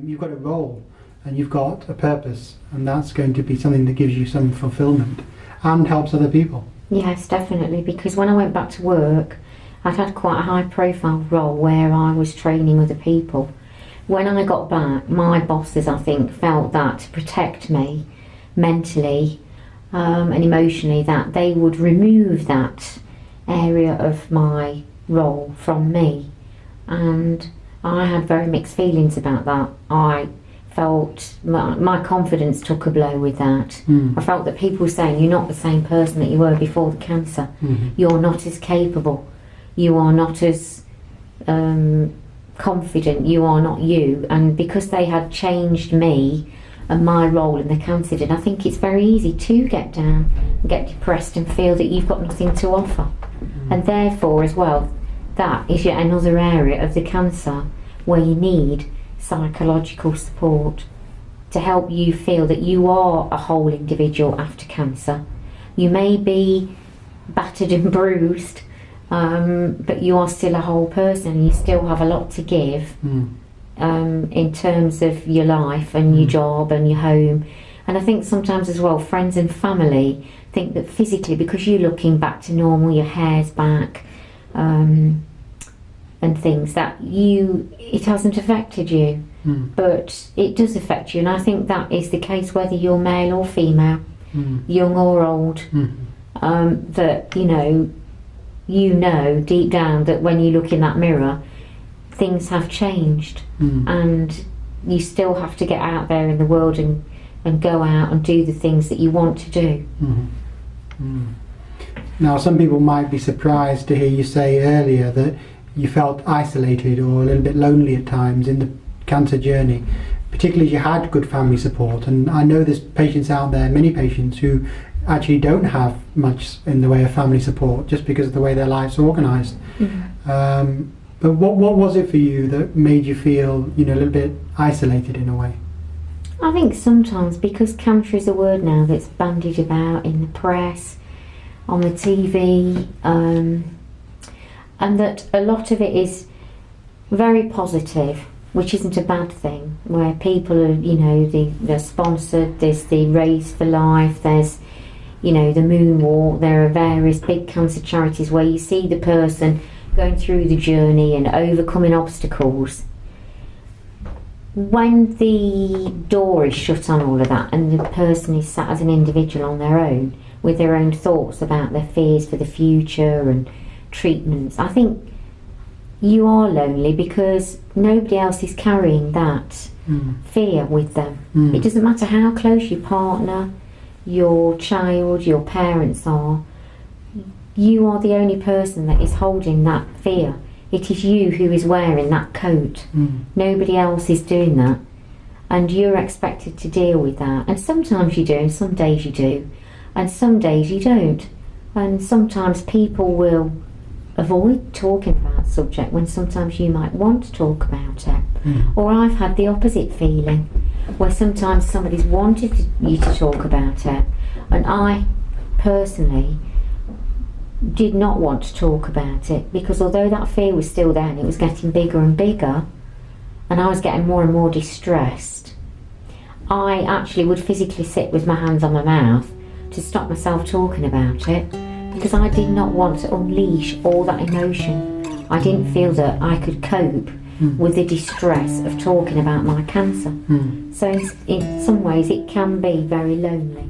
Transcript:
you've got a role and you've got a purpose, and that's going to be something that gives you some fulfillment and helps other people. Yes, definitely, because when I went back to work, I'd had quite a high profile role where I was training other people. When I got back, my bosses, I think, felt that to protect me mentally and emotionally, that they would remove that area of my role from me. And I had very mixed feelings about that. I felt my confidence took a blow with that. I felt that people were saying, you're not the same person that you were before the cancer. You're not as capable. You are not as confident. You are not you. And because they had changed me and my role in the cancer, I think it's very easy to get down and get depressed and feel that you've got nothing to offer. And therefore, as well, that is yet another area of the cancer where you need psychological support to help you feel that you are a whole individual after cancer. You may be battered and bruised, but you are still a whole person. You still have a lot to give in terms of your life and your job and your home. And I think sometimes as well, friends and family think that physically, because you're looking back to normal, your hair's back, and things, that it hasn't affected you. But it does affect you, and I think that is the case whether you're male or female, young or old. That you know deep down that when you look in that mirror, things have changed, and you still have to get out there in the world and go out and do the things that you want to do. Now, some people might be surprised to hear you say earlier that you felt isolated or a little bit lonely at times in the cancer journey, particularly as you had good family support. And I know there's patients out there, many patients, who actually don't have much in the way of family support just because of the way their life's organised. But what was it for you that made you feel a little bit isolated in a way? I think sometimes because cancer is a word now that's bandied about in the press, on the TV, and that a lot of it is very positive, which isn't a bad thing, where people are, they're sponsored, there's the Race for Life, there's, the Moonwalk, there are various big cancer charities where you see the person going through the journey and overcoming obstacles. When the door is shut on all of that and the person is sat as an individual on their own with their own thoughts about their fears for the future and treatments, I think you are lonely because nobody else is carrying that fear with them. It doesn't matter how close your partner, your child, your parents are, you are the only person that is holding that fear. It is you who is wearing that coat. Nobody else is doing that. And you're expected to deal with that. And sometimes you do, and some days you do, and some days you don't. And sometimes people will avoid talking about the subject when sometimes you might want to talk about it. Or I've had the opposite feeling, where sometimes somebody's wanted you to talk about it, and I personally did not want to talk about it, because although that fear was still there and it was getting bigger and bigger and I was getting more and more distressed, I actually would physically sit with my hands on my mouth to stop myself talking about it, because I did not want to unleash all that emotion. I didn't feel that I could cope with the distress of talking about my cancer. So in some ways it can be very lonely.